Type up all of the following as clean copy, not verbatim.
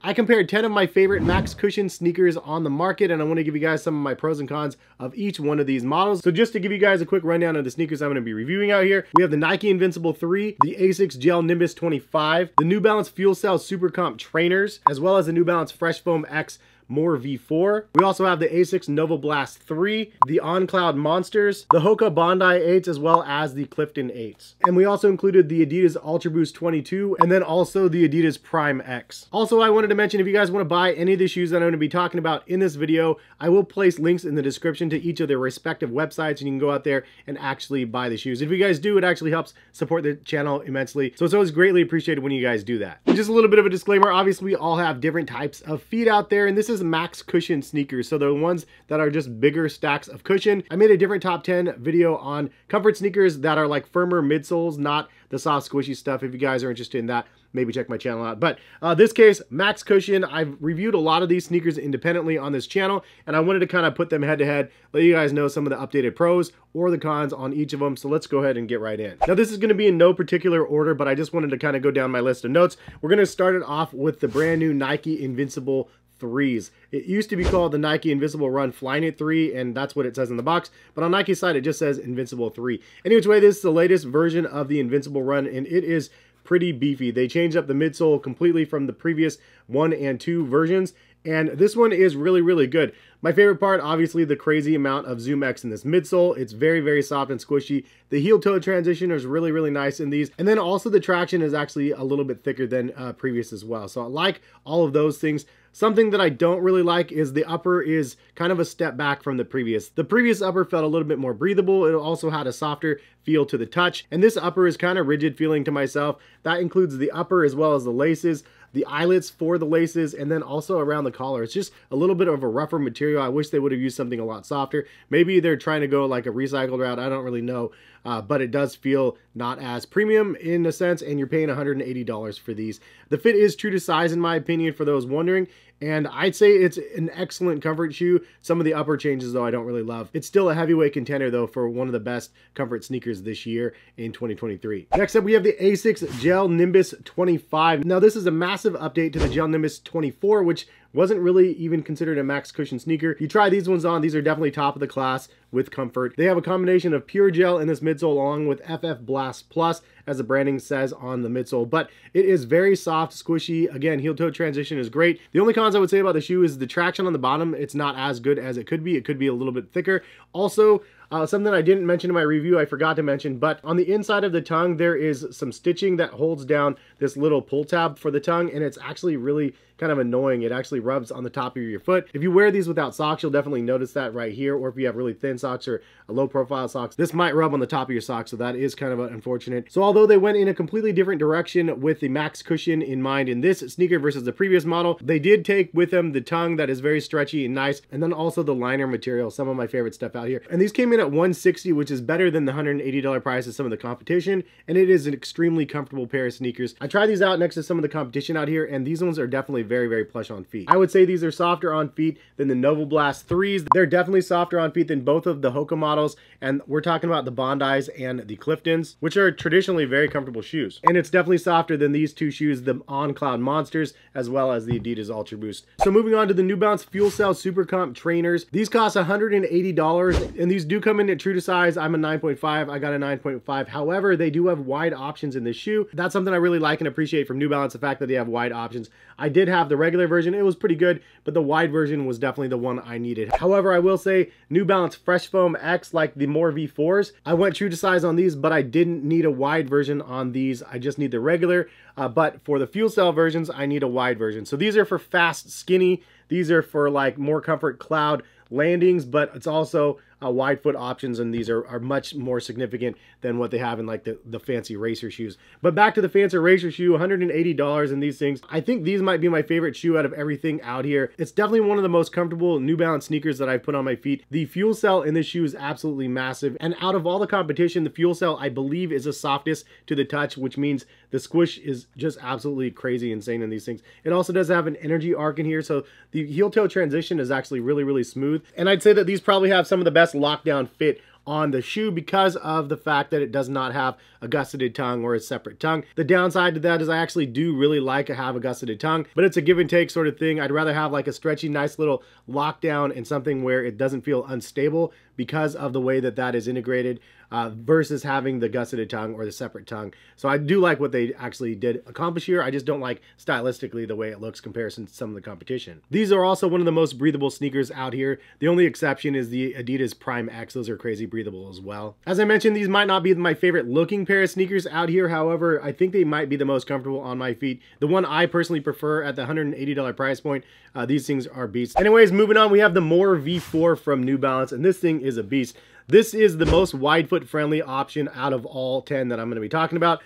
I compared 10 of my favorite max cushion sneakers on the market, and I want to give you guys some of my pros and cons of each one of these models. So just to give you guys a quick rundown of the sneakers I'm going to be reviewing out here, we have the Nike Invincible 3, the Asics Gel Nimbus 25, the New Balance Fuel Cell Super Comp Trainers, as well as the New Balance Fresh Foam X More V4. We also have the Asics Nova Blast 3, the On Cloud Monsters, the Hoka Bondi 8s, as well as the Clifton 8s. And we also included the Adidas Ultra Boost 22, and then also the Adidas Prime X. Also, I wanted to mention, if you guys want to buy any of the shoes that I'm going to be talking about in this video, I will place links in the description to each of their respective websites, and you can go out there and actually buy the shoes. If you guys do, it actually helps support the channel immensely. So it's always greatly appreciated when you guys do that. Just a little bit of a disclaimer, obviously we all have different types of feet out there, and this is max cushion sneakers, so the ones that are just bigger stacks of cushion. I made a different top 10 video on comfort sneakers that are like firmer midsoles, not the soft squishy stuff. If you guys are interested in that, maybe check my channel out. But this case, max cushion, I've reviewed a lot of these sneakers independently on this channel, and I wanted to kind of put them head to head, let you guys know some of the updated pros or the cons on each of them. So let's go ahead and get right in. Now this is going to be in no particular order, but I just wanted to kind of go down my list of notes. We're going to start it off with the brand new Nike Invincible 3s. It used to be called the Nike Invincible Run Flyknit 3, and that's what it says in the box, but on Nike's side it just says Invincible 3. Anyway, this is the latest version of the Invincible Run, and it is pretty beefy. They changed up the midsole completely from the previous 1 and 2 versions, and this one is really, really good. My favorite part, obviously, the crazy amount of Zoom X in this midsole. It's very, very soft and squishy. The heel-toe transition is really, really nice in these. And then also the traction is actually a little bit thicker than previous as well. So I like all of those things. Something that I don't really like is the upper is kind of a step back from the previous. The previous upper felt a little bit more breathable. It also had a softer feel to the touch. And this upper is kind of rigid feeling to myself. That includes the upper as well as the laces, the eyelets for the laces, and then also around the collar. It's just a little bit of a rougher material. I wish they would have used something a lot softer. Maybe they're trying to go like a recycled route. I don't really know. But it does feel not as premium in a sense, and you're paying $180 for these. The fit is true to size in my opinion, for those wondering, and I'd say it's an excellent comfort shoe. Some of the upper changes though I don't really love. It's still a heavyweight contender though for one of the best comfort sneakers this year in 2023. Next up we have the Asics Gel Nimbus 25. Now this is a massive update to the Gel Nimbus 24, which wasn't really even considered a max cushion sneaker. You try these ones on, these are definitely top of the class with comfort. They have a combination of pure gel in this midsole along with FF Blast Plus, as the branding says on the midsole, but it is very soft, squishy. Again, heel toe transition is great. The only cons I would say about the shoe is the traction on the bottom. It's not as good as it could be. It could be a little bit thicker. Also, something I didn't mention in my review, I forgot to mention, but on the inside of the tongue, there is some stitching that holds down this little pull tab for the tongue, and it's actually really kind of annoying. It actually rubs on the top of your foot. If you wear these without socks, you'll definitely notice that right here, or if you have really thin socks or a low profile socks, this might rub on the top of your socks, so that is kind of unfortunate. So although they went in a completely different direction with the max cushion in mind in this sneaker versus the previous model, they did take with them the tongue that is very stretchy and nice, and then also the liner material, some of my favorite stuff out here. And these came in at $160, which is better than the $180 price of some of the competition, and it is an extremely comfortable pair of sneakers. I tried these out next to some of the competition out here, and these ones are definitely very, very plush on feet. I would say these are softer on feet than the Nova Blast 3s. They're definitely softer on feet than both of the Hoka models, and we're talking about the Bondis and the Cliftons, which are traditionally very comfortable shoes. And it's definitely softer than these two shoes, the On Cloud Monsters, as well as the Adidas Ultra Boost. So moving on to the New Balance Fuel Cell Super Comp Trainers. These cost $180, and these do come in at true to size. I'm a 9.5, I got a 9.5. However, they do have wide options in this shoe. That's something I really like and appreciate from New Balance, the fact that they have wide options. I did have the regular version, it was pretty good, but the wide version was definitely the one I needed. However, I will say New Balance Fresh Foam X, like the More V4s, I went true to size on these, but I didn't need a wide version on these. I just need the regular, but for the Fuel Cell versions, I need a wide version. So these are for fast, skinny. These are for like more comfort cloud landings, but it's also wide foot options, and these are much more significant than what they have in like the fancy racer shoes. But back to the fancy racer shoe, $180 in these things. I think these might be my favorite shoe out of everything out here. It's definitely one of the most comfortable New Balance sneakers that I've put on my feet. The fuel cell in this shoe is absolutely massive, and out of all the competition, the fuel cell I believe is the softest to the touch, which means the squish is just absolutely crazy insane in these things. It also does have an energy arc in here, so the heel toe transition is actually really, really smooth. And I'd say that these probably have some of the best lockdown fit on the shoe because of the fact that it does not have a gusseted tongue or a separate tongue. The downside to that is I actually do really like to have a gusseted tongue, but it's a give and take sort of thing. I'd rather have like a stretchy, nice little lockdown and something where it doesn't feel unstable because of the way that that is integrated versus having the gusseted tongue or the separate tongue. So I do like what they actually did accomplish here. I just don't like stylistically the way it looks comparison to some of the competition. These are also one of the most breathable sneakers out here. The only exception is the Adidas Prime X. Those are crazy breathable as well. As I mentioned, these might not be my favorite looking pair of sneakers out here. However, I think they might be the most comfortable on my feet. The one I personally prefer at the $180 price point, these things are beasts. Anyways, moving on, we have the More V4 from New Balance, and this thing is a beast. This is the most wide foot friendly option out of all 10 that I'm going to be talking about.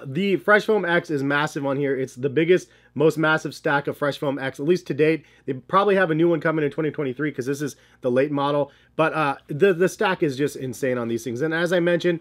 The Fresh Foam X is massive on here. It's the biggest, most massive stack of Fresh Foam X, at least to date. They probably have a new one coming in 2023 because this is the late model. But the stack is just insane on these things. And as I mentioned,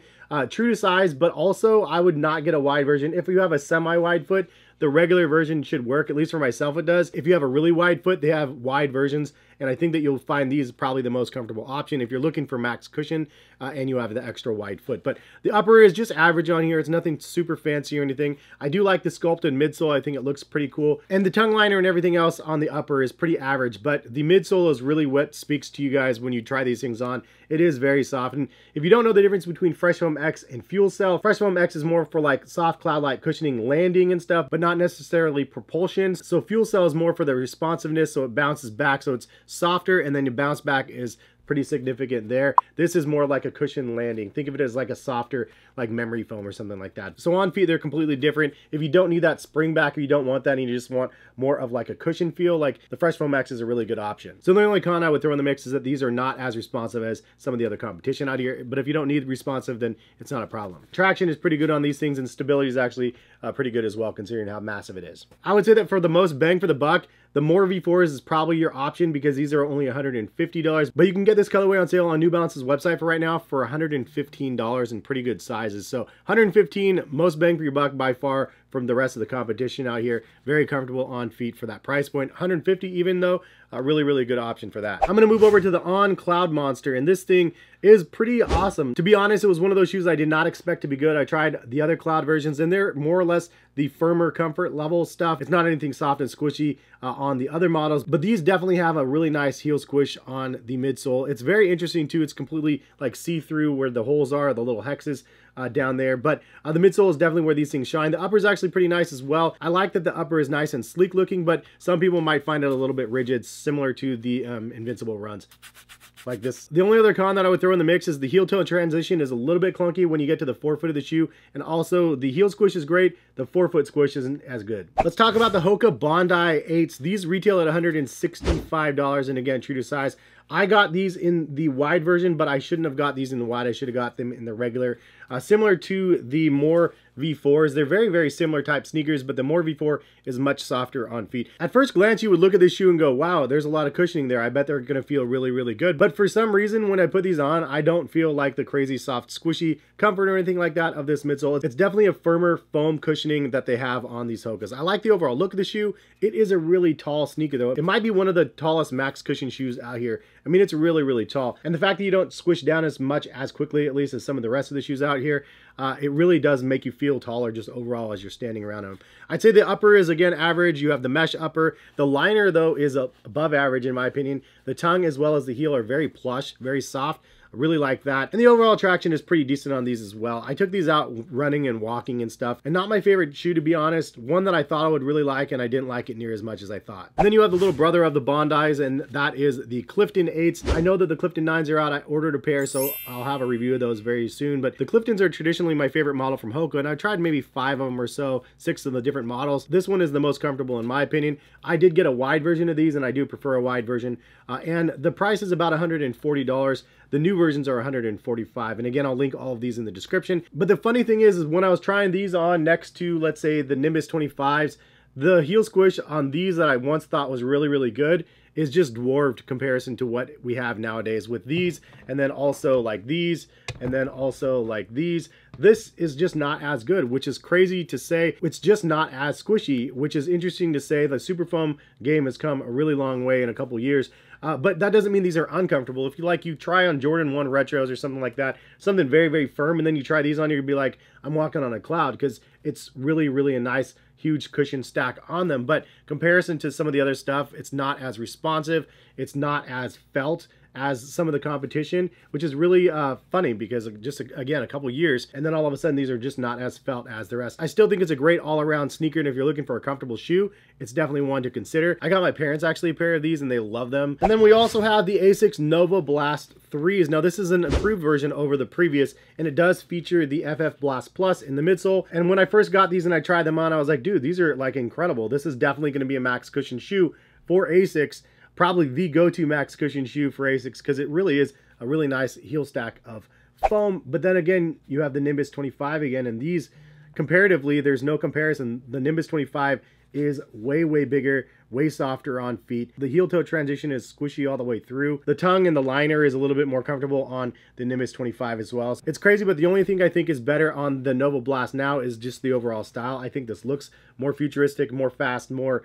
true to size, but also I would not get a wide version. If you have a semi-wide foot, the regular version should work, at least for myself it does. If you have a really wide foot, they have wide versions, and I think that you'll find these probably the most comfortable option if you're looking for max cushion and you have the extra wide foot. But the upper is just average on here. It's nothing super fancy or anything. I do like the sculpted midsole. I think it looks pretty cool. And the tongue liner and everything else on the upper is pretty average, but the midsole is really what speaks to you guys when you try these things on. It is very soft. And if you don't know the difference between Fresh Foam X and Fuel Cell, Fresh Foam X is more for like soft cloud-like cushioning landing and stuff, but not necessarily propulsion. So Fuel Cell is more for the responsiveness, so it bounces back, so it's softer, and then your bounce back is pretty significant there. This is more like a cushion landing. Think of it as like a softer, like memory foam or something like that. So on feet, they're completely different. If you don't need that spring back or you don't want that and you just want more of like a cushion feel, like the Fresh Foam X is a really good option. So the only con I would throw in the mix is that these are not as responsive as some of the other competition out here. But if you don't need responsive, then it's not a problem. Traction is pretty good on these things, and stability is actually pretty good as well, considering how massive it is. I would say that for the most bang for the buck, the More V4s is probably your option because these are only $150, but you can get this colorway on sale on New Balance's website for right now for $115 in pretty good sizes. So $115, most bang for your buck by far from the rest of the competition out here. Very comfortable on feet for that price point. $150 even though, a really good option for that. I'm gonna move over to the On Cloud Monster, and this thing is pretty awesome. To be honest, it was one of those shoes I did not expect to be good. I tried the other Cloud versions, and they're more or less the firmer comfort level stuff. It's not anything soft and squishy on the other models, but these definitely have a really nice heel squish on the midsole. It's very interesting too. It's completely like see-through where the holes are, the little hexes down there, but the midsole is definitely where these things shine. The upper is actually pretty nice as well. I like that the upper is nice and sleek looking, but some people might find it a little bit rigid, similar to the Invincible runs like this. The only other con that I would throw in the mix is the heel toe transition is a little bit clunky when you get to the forefoot of the shoe, and also the heel squish is great, the forefoot squish isn't as good. Let's talk about the Hoka Bondi 8s. These retail at $165, and again, true to size. I got these in the wide version, but I shouldn't have got these in the wide. I should have got them in the regular. Similar to the More V4s. They're very similar type sneakers, but the More V4 is much softer on feet. At first glance, you would look at this shoe and go, wow, there's a lot of cushioning there. I bet they're going to feel really good. But for some reason, when I put these on, I don't feel like the crazy soft, squishy comfort or anything like that of this midsole. It's definitely a firmer foam cushioning that they have on these Hokas. I like the overall look of the shoe. It is a really tall sneaker, though. It might be one of the tallest max cushion shoes out here. I mean, it's really tall. And the fact that you don't squish down as much as quickly, at least as some of the rest of the shoes out here, it really does make you feel taller just overall as you're standing around them. I'd say the upper is, again, average. You have the mesh upper. The liner, though, is above average, in my opinion. The tongue as well as the heel are very plush, very soft. I really like that. And the overall traction is pretty decent on these as well. I took these out running and walking and stuff, and not my favorite shoe, to be honest. One that I thought I would really like, and I didn't like it near as much as I thought. And then you have the little brother of the Bondis, and that is the Clifton 8s. I know that the Clifton 9s are out. I ordered a pair, so I'll have a review of those very soon. But the Cliftons are traditionally my favorite model from Hoka, and I tried maybe 5 of them or so, 6 of the different models. This one is the most comfortable in my opinion. I did get a wide version of these, and I do prefer a wide version. And the price is about $140. The new versions are $145. And again, I'll link all of these in the description. But the funny thing is when I was trying these on next to, let's say, the Nimbus 25s, The heel squish on these that I once thought was really, really good is just dwarfed comparison to what we have nowadays with these, and then also like these, and then also like these. This is just not as good, which is crazy to say. It's just not as squishy, which is interesting to say. The super foam game has come a really long way in a couple years. But that doesn't mean these are uncomfortable. If you try on Jordan 1 retros or something like that, something very, very firm, and then you try these on, you'd be like, I'm walking on a cloud, because it's really, really a nice, huge cushion stack on them. But comparison to some of the other stuff, it's not as responsive. It's not as felt as some of the competition, which is really funny, because just again a couple years, and then all of a sudden these are just not as felt as the rest. I still think it's a great all-around sneaker, and if you're looking for a comfortable shoe, it's definitely one to consider. I got my parents actually a pair of these and they love them. And then we also have the ASICS Nova Blast 3s. Now this is an improved version over the previous, and it does feature the FF Blast Plus in the midsole. And when I first got these and I tried them on, I was like, dude, these are like incredible. This is definitely going to be a max cushion shoe for ASICS. Probably the go-to max cushion shoe for ASICS, because it really is a really nice heel stack of foam. But then again, you have the Nimbus 25 again, and these comparatively, there's no comparison. The Nimbus 25 is way, way bigger, way softer on feet. The heel toe transition is squishy all the way through. The tongue and the liner is a little bit more comfortable on the Nimbus 25 as well. It's crazy, but the only thing I think is better on the Nova Blast now is just the overall style. I think this looks more futuristic, more fast, more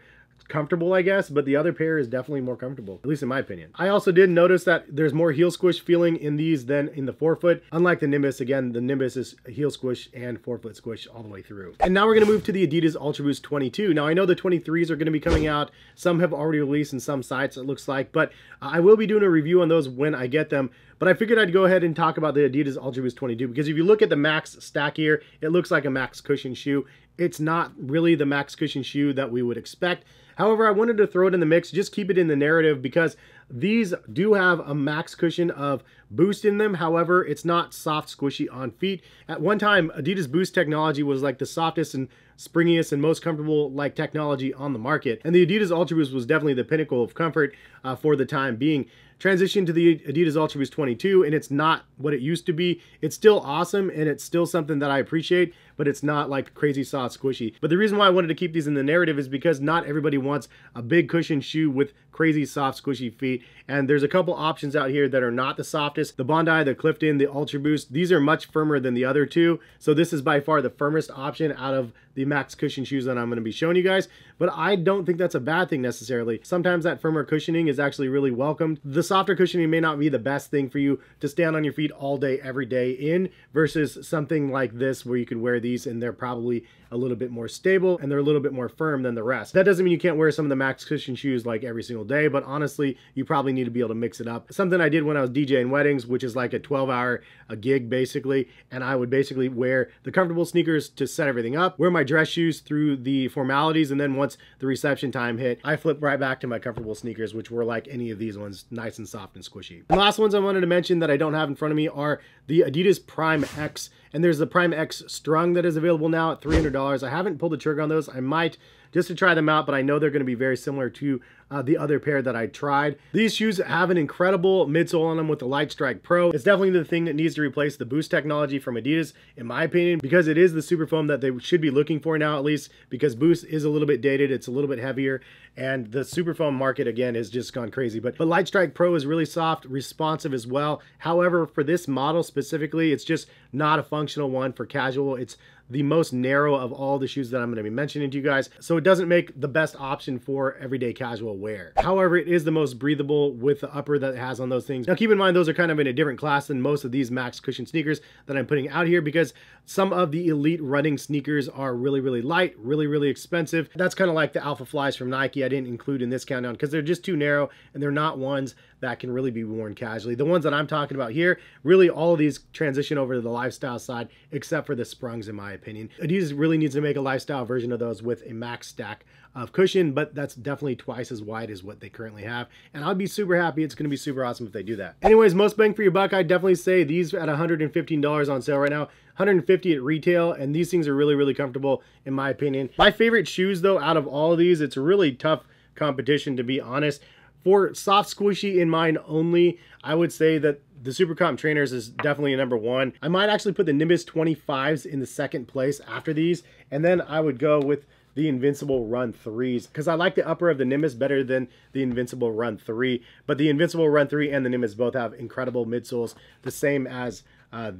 comfortable, I guess, but the other pair is definitely more comfortable, at least in my opinion. I also did notice that there's more heel squish feeling in these than in the forefoot. Unlike the Nimbus, again, the Nimbus is heel squish and forefoot squish all the way through. And now we're going to move to the Adidas Ultra Boost 22. Now I know the 23s are going to be coming out. Some have already released in some sites, it looks like, but I will be doing a review on those when I get them. But I figured I'd go ahead and talk about the Adidas Ultra Boost 22, because if you look at the max stack here, it looks like a max cushion shoe. It's not really the max cushion shoe that we would expect. However, I wanted to throw it in the mix, just keep it in the narrative, because these do have a max cushion of Boost in them. However, it's not soft, squishy on feet. At one time, Adidas Boost technology was like the softest and springiest and most comfortable like technology on the market. And the Adidas Ultra Boost was definitely the pinnacle of comfort for the time being. Transition to the Adidas Ultra Boost 22, and it's not what it used to be. It's still awesome, and it's still something that I appreciate, but it's not like crazy soft squishy. But the reason why I wanted to keep these in the narrative is because not everybody wants a big cushion shoe with crazy soft squishy feet, and there's a couple options out here that are not the softest. The Bondi, the Clifton, the Ultra Boost, these are much firmer than the other two, so this is by far the firmest option out of the max cushion shoes that I'm going to be showing you guys. But I don't think that's a bad thing necessarily. Sometimes that firmer cushioning is actually really welcomed. The softer cushioning may not be the best thing for you to stand on your feet all day, every day in, versus something like this where you can wear these and they're probably a little bit more stable and they're a little bit more firm than the rest. That doesn't mean you can't wear some of the max cushion shoes like every single day, but honestly, you probably need to be able to mix it up. Something I did when I was DJing weddings, which is like a 12-hour gig basically, and I would basically wear the comfortable sneakers to set everything up, wear my dress shoes through the formalities, and then once the reception time hit, I flipped right back to my comfortable sneakers, which were like any of these ones, nice and soft and squishy. The last ones I wanted to mention that I don't have in front of me are the Adidas Prime X, and there's the Prime X Strung that is available now at $300. I haven't pulled the trigger on those. I might, just to try them out, but I know they're going to be very similar to the other pair that I tried. These shoes have an incredible midsole on them with the Light Strike Pro. It's definitely the thing that needs to replace the Boost technology from Adidas, in my opinion, because it is the super foam that they should be looking for now, at least, because Boost is a little bit dated, it's a little bit heavier, and the super foam market, again, has just gone crazy. But Light Strike Pro is really soft, responsive as well. However, for this model specifically, it's just not a functional one for casual. It's the most narrow of all the shoes that I'm going to be mentioning to you guys, so it doesn't make the best option for everyday casual wear. However, it is the most breathable with the upper that it has on those things. Now keep in mind, those are kind of in a different class than most of these max cushion sneakers that I'm putting out here, because some of the elite running sneakers are really, really light, really, really expensive. That's kind of like the Alpha Flies from Nike I didn't include in this countdown because they're just too narrow and they're not ones that can really be worn casually. The ones that I'm talking about here, really all of these transition over to the lifestyle side, except for the Sprungs, in my opinion. Adidas really needs to make a lifestyle version of those with a max stack of cushion, but that's definitely twice as wide as what they currently have, and I'd be super happy. It's going to be super awesome if they do that. Anyways, most bang for your buck, I'd definitely say these at $115 on sale right now, $150 at retail, and these things are really, really comfortable in my opinion. My favorite shoes though, out of all of these, it's a really tough competition to be honest. For soft squishy in mine only, I would say that the Super Comp Trainers is definitely a number one. I might actually put the Nimbus 25s in the second place after these, and then I would go with the Invincible Run 3s, because I like the upper of the Nimbus better than the Invincible Run 3. But the Invincible Run 3 and the Nimbus both have incredible midsoles, the same as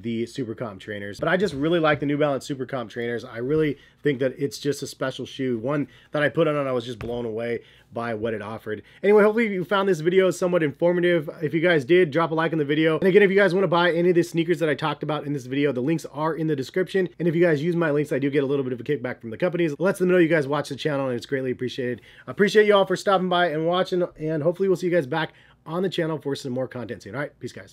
the Super Comp trainers. But I just really like the New Balance Super Comp trainers. I really think that it's just a special shoe. One that I put on and I was just blown away by what it offered. Anyway, hopefully you found this video somewhat informative. If you guys did, drop a like on the video. And again, if you guys want to buy any of the sneakers that I talked about in this video, the links are in the description. And if you guys use my links, I do get a little bit of a kickback from the companies. It lets them know you guys watch the channel, and it's greatly appreciated. I appreciate you all for stopping by and watching, and hopefully we'll see you guys back on the channel for some more content soon. All right, peace guys.